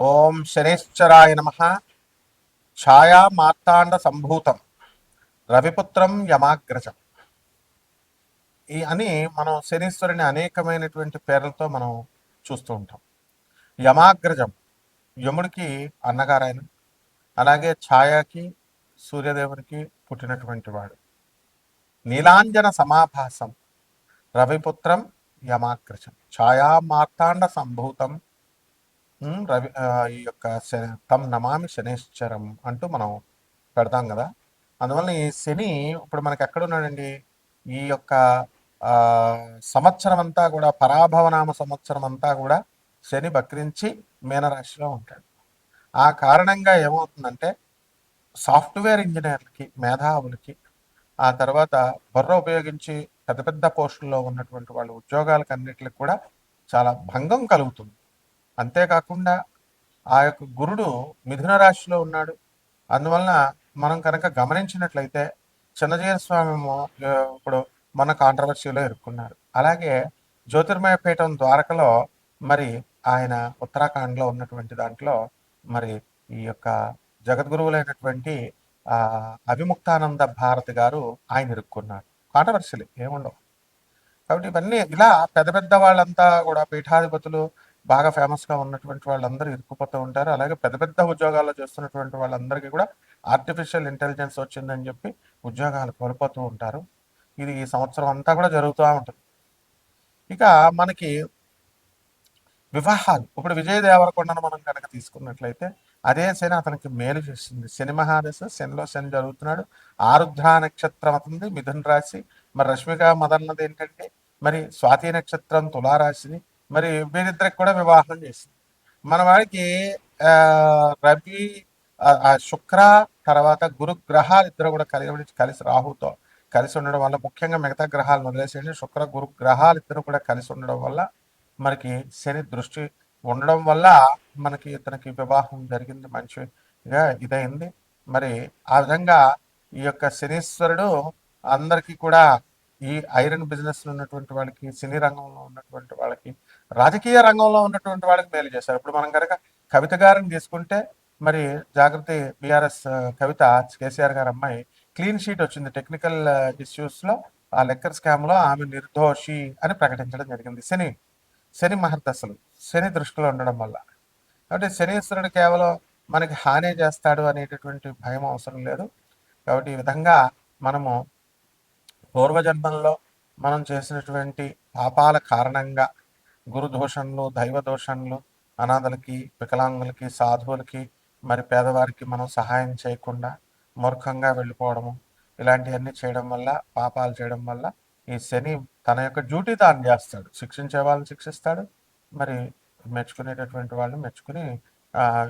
ఓం శనేశ్వరాయ నమ. ఛాయా మార్తాండ సంభూతం రవిపుత్రం యమాగ్రజం. అని మనం శనీశ్వరుని అనేకమైనటువంటి పేర్లతో మనం చూస్తూ ఉంటాం. యమాగ్రజం యముడికి అన్నగారాయన, అలాగే ఛాయాకి సూర్యదేవునికి పుట్టినటువంటి వాడు. నీలాంజన సమాభాసం రవిపుత్రం యమాగ్రజం. ఛాయా మార్తాండ సంభూతం రవి ఈ యొక్క తం నమామి శనేశ్వరం అంటూ మనం పెడతాం కదా. అందువల్ల ఈ శని ఇప్పుడు మనకి ఎక్కడున్నాడండి? ఈ యొక్క సంవత్సరం అంతా కూడా, పరాభవనామ సంవత్సరం అంతా కూడా శని బక్రించి మీనరాశిలో ఉంటాడు. ఆ కారణంగా ఏమవుతుందంటే సాఫ్ట్వేర్ ఇంజనీర్లకి, మేధావులకి, ఆ తర్వాత బుర్ర ఉపయోగించి పెద్ద పెద్ద పోస్టుల్లో ఉన్నటువంటి వాళ్ళ ఉద్యోగాలకు అన్నిటికి కూడా చాలా భంగం కలుగుతుంది. అంతేకాకుండా ఆ యొక్క గురుడు మిథున రాశిలో ఉన్నాడు. అందువలన మనం కనుక గమనించినట్లయితే చిన్నజీర స్వామి ఇప్పుడు మన కాంట్రవర్సీలో ఇరుక్కున్నారు. అలాగే జ్యోతిర్మయ పీఠం ద్వారకలో మరి ఆయన ఉత్తరాఖండ్లో ఉన్నటువంటి దాంట్లో మరి ఈ యొక్క జగద్గురువులైనటువంటి అవిముక్తానంద భారతి గారు ఆయన ఇరుక్కున్నారు. కాంట్రవర్సీలు ఏముండవు. కాబట్టి ఇవన్నీ ఇలా పెద్ద పెద్ద వాళ్ళంతా కూడా పీఠాధిపతులు, బాగా ఫేమస్గా ఉన్నటువంటి వాళ్ళందరూ ఇరుక్కుపోతూ ఉంటారు. అలాగే పెద్ద పెద్ద ఉద్యోగాల్లో చేస్తున్నటువంటి వాళ్ళందరికీ కూడా ఆర్టిఫిషియల్ ఇంటెలిజెన్స్ వచ్చిందని చెప్పి ఉద్యోగాలు కోల్పోతూ ఉంటారు. ఇది ఈ సంవత్సరం అంతా కూడా జరుగుతూ ఉంటుంది. ఇక మనకి వివాహాలు, ఇప్పుడు విజయ దేవరకొండను మనం కనుక తీసుకున్నట్లయితే అదే శని అతనికి మేలు చేస్తుంది. శని మహాదశ, శనిలో శని జరుగుతున్నాడు. ఆరుద్ర నక్షత్రం అతనిది మిథున రాశి. మరి రష్మిక మదన్నది ఏంటంటే మరి స్వాతి నక్షత్రం తులారాశిని. మరి వీరిద్దరికి కూడా వివాహం చేసింది. మన వాడికి రవి, శుక్ర, తర్వాత గురు గ్రహాలు ఇద్దరు కూడా కలిసి రాహుతో కలిసి ఉండడం వల్ల, ముఖ్యంగా మిగతా గ్రహాలను వదిలేసేయండి, శుక్ర గురు గ్రహాలు ఇద్దరు కూడా కలిసి ఉండడం వల్ల మనకి శని దృష్టి ఉండడం వల్ల మనకి ఇతనికి వివాహం జరిగింది, మంచిగా ఇదైంది. మరి ఆ విధంగా ఈ యొక్క శనీశ్వరుడు అందరికీ కూడా ఈ ఐరన్ బిజినెస్ ఉన్నటువంటి వాళ్ళకి, సినీ రంగంలో ఉన్నటువంటి వాళ్ళకి, రాజకీయ రంగంలో ఉన్నటువంటి వాళ్ళకి మేలు చేశారు. ఇప్పుడు మనం కనుక కవిత గారిని తీసుకుంటే మరి జాగృతి బీఆర్ఎస్ కవిత, కేసీఆర్ గారి అమ్మాయి, క్లీన్ షీట్ వచ్చింది టెక్నికల్ ఇష్యూస్లో. ఆ లెక్కర్ స్కామ్లో ఆమె నిర్దోషి అని ప్రకటించడం జరిగింది. శని మహర్దశలు, శని దృష్టిలో ఉండడం వల్ల. కాబట్టి శనీశ్వరుడు కేవలం మనకి హాని చేస్తాడు అనేటటువంటి భయం అవసరం లేదు. కాబట్టి ఈ విధంగా మనము పూర్వజన్మల్లో మనం చేసినటువంటి పాపాల కారణంగా గురు దోషణలు, దైవ దోషణలు, అనాథలకి, వికలాంగులకి, సాధువులకి, మరి పేదవారికి మనం సహాయం చేయకుండా మూర్ఖంగా వెళ్ళిపోవడము, ఇలాంటివన్నీ చేయడం వల్ల, పాపాలు చేయడం వల్ల ఈ శని తన యొక్క డ్యూటీ తాను చేస్తాడు. శిక్షించే వాళ్ళని శిక్షిస్తాడు, మరి మెచ్చుకునేటటువంటి వాళ్ళని మెచ్చుకుని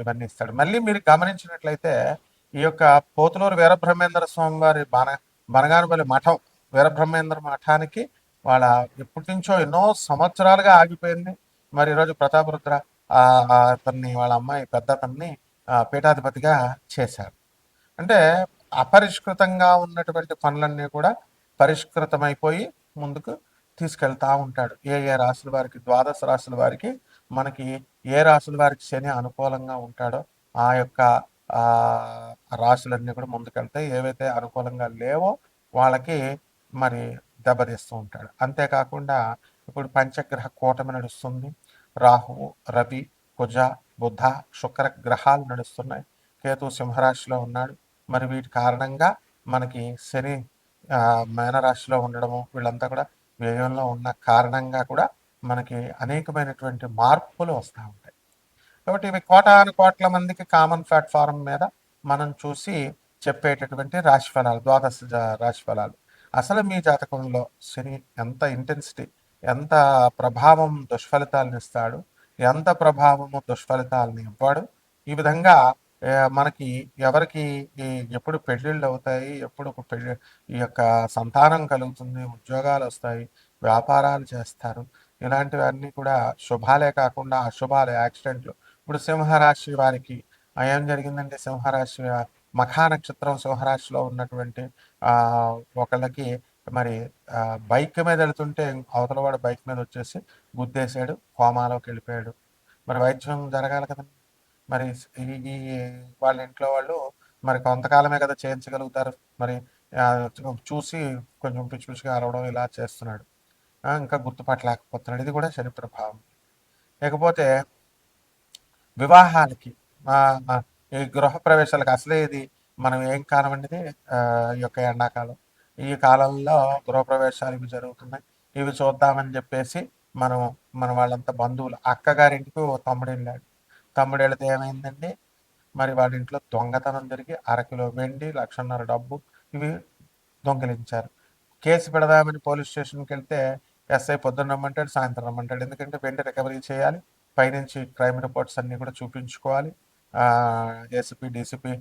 ఇవన్నీ ఇస్తాడు. మళ్ళీ మీరు గమనించినట్లయితే ఈ యొక్క పోతులూరు వీరబ్రహ్మేంద్ర స్వామి వారి బనగానపల్లి మఠం, వీరబ్రహ్మేంద్ర మఠానికి వాళ్ళ ఎప్పటి నుంచో ఎన్నో సంవత్సరాలుగా ఆగిపోయింది. మరి ఈరోజు ప్రతాపరుద్ర అతన్ని, వాళ్ళ అమ్మాయి పెద్ద అతన్ని పీఠాధిపతిగా చేశారు. అంటే అపరిష్కృతంగా ఉన్నటువంటి పనులన్నీ కూడా పరిష్కృతమైపోయి ముందుకు తీసుకెళ్తా ఉంటాడు. ఏ ఏ రాశుల వారికి, ద్వాదశ రాశుల వారికి, మనకి ఏ రాశుల వారికి శని అనుకూలంగా ఉంటాడో ఆ యొక్క రాశులన్నీ కూడా ముందుకెళ్తాయి. ఏవైతే అనుకూలంగా లేవో వాళ్ళకి మరి దెబ్బతీస్తూ ఉంటాడు. అంతేకాకుండా ఇప్పుడు పంచగ్రహ కూటమి నడుస్తుంది. రాహు, రవి, కుజ, బుధ, శుక్ర గ్రహాలు నడుస్తున్నాయి. కేతు సింహరాశిలో ఉన్నాడు. మరి వీటి కారణంగా మనకి శని మేనరాశిలో ఉండడము, వీళ్ళంతా కూడా వ్యయంలో ఉన్న కారణంగా కూడా మనకి అనేకమైనటువంటి మార్పులు వస్తూ ఉంటాయి. కాబట్టి ఇవి కోటాను కోట్ల మందికి కామన్ ప్లాట్ఫారం మీద మనం చూసి చెప్పేటటువంటి రాశి ఫలాలు, ద్వాదశ రాశి ఫలాలు. అసలు మీ జాతకంలో శని ఎంత ఇంటెన్సిటీ, ఎంత ప్రభావం దుష్ఫలితాలను ఇస్తాడు, ఎంత ప్రభావము దుష్ఫలితాలను ఇవ్వడు, ఈ విధంగా మనకి ఎవరికి ఎప్పుడు పెళ్ళిళ్ళు అవుతాయి, ఎప్పుడు పెళ్ళి ఈ యొక్క సంతానం కలుగుతుంది, ఉద్యోగాలు వస్తాయి, వ్యాపారాలు చేస్తారు, ఇలాంటివన్నీ కూడా శుభాలే కాకుండా అశుభాలే, యాక్సిడెంట్లు. ఇప్పుడు సింహరాశి వారికి ఏం జరిగిందంటే, సింహరాశి మఖా నక్షత్రం సింహరాశిలో ఉన్నటువంటి ఒకళ్ళకి మరి బైక్ మీద వెళుతుంటే అవతల వాడు బైక్ మీద వచ్చేసి గుద్దేశాడు, కోమాలోకి వెళ్ళిపోయాడు. మరి వైద్యం జరగాలి కదండి. మరి ఈ వాళ్ళ ఇంట్లో వాళ్ళు మరి కొంతకాలమే కదా చేయించగలుగుతారు. మరి చూసి కొంచెం పిచ్చి పిచ్చిగా అరవడం ఇలా చేస్తున్నాడు. ఇంకా గుర్తుపట్టలేకపోతున్నాడు. ఇది కూడా శని ప్రభావం. లేకపోతే వివాహాలకి ఈ గృహప్రవేశాలకు అసలే ఇది మనం ఏం కాలం అండి ఇది, ఈ యొక్క ఎండాకాలం. ఈ కాలంలో గృహప్రవేశాలు ఇవి జరుగుతున్నాయి. ఇవి చూద్దామని చెప్పేసి మనం మన వాళ్ళంతా బంధువులు అక్కగారింటికి ఓ తమ్ముడు వెళ్ళాడు. తమ్ముడు వెళితే ఏమైందండి, మరి వాడి ఇంట్లో దొంగతనం జరిగి అరకిలో వెండి, 1,50,000 డబ్బు ఇవి దొంగిలించారు. కేసు పెడదామని పోలీస్ స్టేషన్కి వెళ్తే ఎస్ఐ పొద్దున్న రమ్మంటాడు, సాయంత్రం రమ్మంటాడు. ఎందుకంటే వెండి రికవరీ చేయాలి, పైనుంచి క్రైమ్ రిపోర్ట్స్ అన్నీ కూడా చూపించుకోవాలి, ఏసీపీ డీసీపీ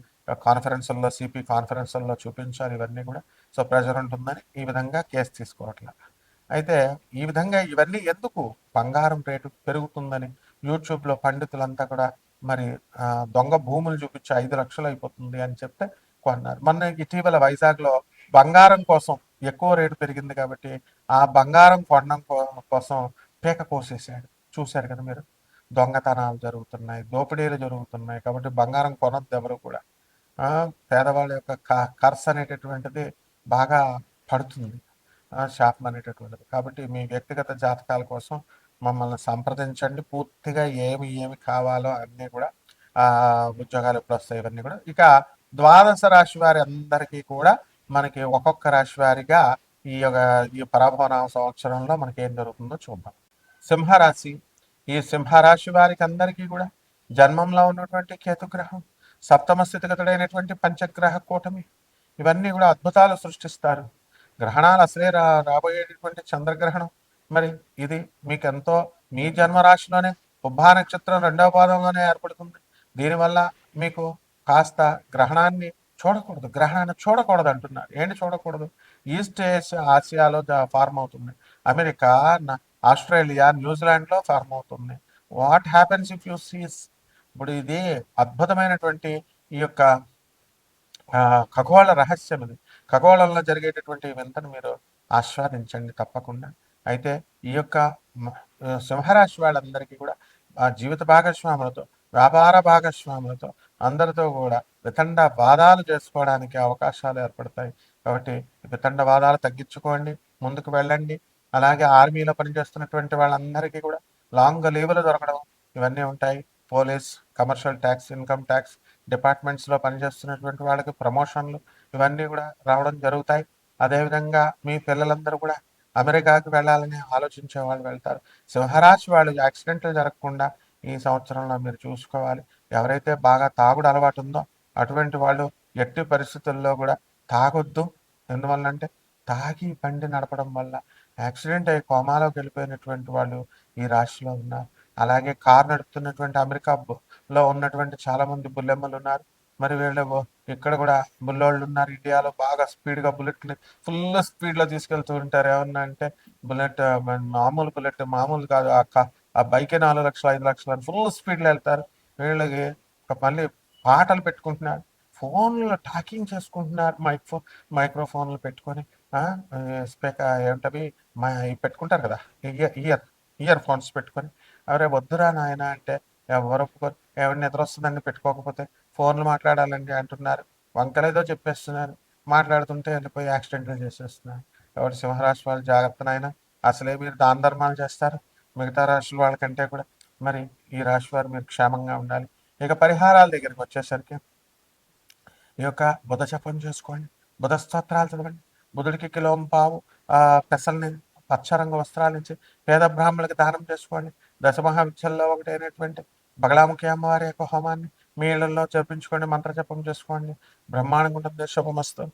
కాన్ఫరెన్సుల్లో, సిపి కాన్ఫరెన్సుల్లో చూపించాలి ఇవన్నీ కూడా. సో ప్రెజర్ ఉంటుందని ఈ విధంగా కేసు తీసుకోవట్లా. అయితే ఈ విధంగా ఇవన్నీ ఎందుకు, బంగారం రేటు పెరుగుతుందని యూట్యూబ్లో పండితులంతా కూడా మరి దొంగ భూములు చూపించి 5 లక్షలు అయిపోతుంది అని చెప్తే కొన్నారు. మొన్న ఇటీవల వైజాగ్లో బంగారం కోసం ఎక్కువ రేటు పెరిగింది కాబట్టి ఆ బంగారం కొనడం కోసం పీక కోసేసాడు. చూశారు కదా మీరు, దొంగతనాలు జరుగుతున్నాయి, దోపిడీలు జరుగుతున్నాయి. కాబట్టి బంగారం కొనద్దు ఎవరు కూడా. పేదవాళ్ళ యొక్క ఖర్చు అనేటటువంటిది బాగా పడుతుంది, శాపం అనేటటువంటిది. కాబట్టి మీ వ్యక్తిగత జాతకాల కోసం మమ్మల్ని సంప్రదించండి. పూర్తిగా ఏమి కావాలో అన్నీ కూడా ఉద్యోగాలు ఎప్పుడు వస్తాయి ఇవన్నీ కూడా. ఇక ద్వాదశ రాశి వారి అందరికీ కూడా మనకి ఒక్కొక్క రాశి వారిగా ఈ పరాభవనామ సంవత్సరంలో మనకి ఏం జరుగుతుందో చూద్దాం. సింహరాశి. ఈ సింహరాశి వారికి అందరికీ కూడా జన్మంలో ఉన్నటువంటి కేతుగ్రహం, సప్తమ స్థితిగతుడైనటువంటి పంచగ్రహ కూటమి ఇవన్నీ కూడా అద్భుతాలు సృష్టిస్తారు. గ్రహణాలు అసలే రాబోయేటటువంటి చంద్రగ్రహణం మరి ఇది మీకు ఎంతో, మీ జన్మరాశిలోనే పుబ్బా నక్షత్రం 2వ పాదంలోనే ఏర్పడుతుంది. దీనివల్ల మీకు కాస్త గ్రహణాన్ని చూడకూడదు అంటున్నారు. ఏంటి చూడకూడదు? ఈస్ట్ ఆసియాలో ఫార్మ్ అవుతుంది, అమెరికా, ఆస్ట్రేలియా, న్యూజిలాండ్లో ఫార్మ్ అవుతుంది. What happens if you sees? ఇప్పుడు ఇది అద్భుతమైనటువంటి ఈ యొక్క ఖగోళ రహస్యం. ఇది ఖగోళంలో జరిగేటటువంటి వింతను మీరు ఆస్వాదించండి తప్పకుండా. అయితే ఈ యొక్క సింహరాశి వాళ్ళందరికీ కూడా జీవిత భాగస్వాములతో, వ్యాపార భాగస్వాములతో అందరితో కూడా వితండ వాదాలు చేసుకోవడానికి అవకాశాలు ఏర్పడతాయి. కాబట్టి వితండ వాదాలు తగ్గించుకోండి, ముందుకు వెళ్ళండి. అలాగే ఆర్మీలో పనిచేస్తున్నటువంటి వాళ్ళందరికీ కూడా లాంగ్ లీవులు దొరకడం ఇవన్నీ ఉంటాయి. Police, commercial tax, income tax డిపార్ట్మెంట్స్లో పనిచేస్తున్నటువంటి వాళ్ళకి ప్రమోషన్లు ఇవన్నీ కూడా రావడం జరుగుతాయి. అదేవిధంగా మీ పిల్లలందరూ కూడా అమెరికాకి వెళ్ళాలని ఆలోచించే వాళ్ళు వెళ్తారు. సింహరాశి వాళ్ళు యాక్సిడెంట్లు జరగకుండా ఈ సంవత్సరంలో మీరు చూసుకోవాలి. ఎవరైతే బాగా తాగుడు అలవాటు ఉందో అటువంటి వాళ్ళు ఎట్టి పరిస్థితుల్లో కూడా తాగొద్దు. ఎందువల్లంటే తాగి బండి నడపడం వల్ల యాక్సిడెంట్ అయ్యి కోమాలోకి వెళ్ళిపోయినటువంటి వాళ్ళు ఈ రాశిలో ఉన్నారు. అలాగే కారు నడుపుతున్నటువంటి అమెరికాలో ఉన్నటువంటి చాలామంది బుల్లెమ్మలు ఉన్నారు. మరి వీళ్ళు ఇక్కడ కూడా బుల్లోళ్ళు ఉన్నారు. ఇండియాలో బాగా స్పీడ్గా బుల్లెట్ని ఫుల్ స్పీడ్లో తీసుకెళ్తూ ఉంటారు. ఏమన్నా అంటే బుల్లెట్ మామూలు బుల్లెట్ మామూలు కాదు, ఆ బైకే 4 లక్షలు 5 లక్షలు అని ఫుల్ స్పీడ్లో వెళ్తారు. వీళ్ళకి మళ్ళీ పాటలు పెట్టుకుంటున్నారు, ఫోన్లో టాకింగ్ చేసుకుంటున్నారు, మైక్రోఫోన్లు పెట్టుకొని స్పీకర్ ఏమిటవి పెట్టుకుంటారు కదా, ఇయర్ ఫోన్స్ పెట్టుకొని. అవరే వద్దురా నాయన అంటే ఎవరు ఒప్పుకోరు. ఎవరి నిద్ర వస్తుందని పెట్టుకోకపోతే ఫోన్లు మాట్లాడాలండి అంటున్నారు. వంకలేదో చెప్పేస్తున్నారు, మాట్లాడుతుంటే వెళ్ళిపోయి యాక్సిడెంట్లు చేసేస్తున్నారు. ఎవరు సింహరాశి వాళ్ళు జాగ్రత్త నాయన. అసలే మీరు దాన ధర్మాలు చేస్తారు మిగతా రాశుల వాళ్ళకంటే కూడా. మరి ఈ రాశి వారు మీరు క్షేమంగా ఉండాలి. ఇక పరిహారాల దగ్గరికి వచ్చేసరికి ఈ యొక్క బుధ జపం చేసుకోండి, బుధ స్తోత్రాలు చదవండి, బుధుడికి కిలోంపావు పెసల్ని పచ్చరంగు వస్త్రాల నుంచి పేద బ్రాహ్మణులకి దానం చేసుకోండి. దశమహావిద్యల్లో ఒకటైనటువంటి బగలాముఖి అమ్మవారి యొక్క హోమాన్ని మీ ఇళ్లలో జపించుకోండి, మంత్ర జపం చేసుకోండి. బ్రహ్మాండంగా ఉంటుంది. శుభమస్తు.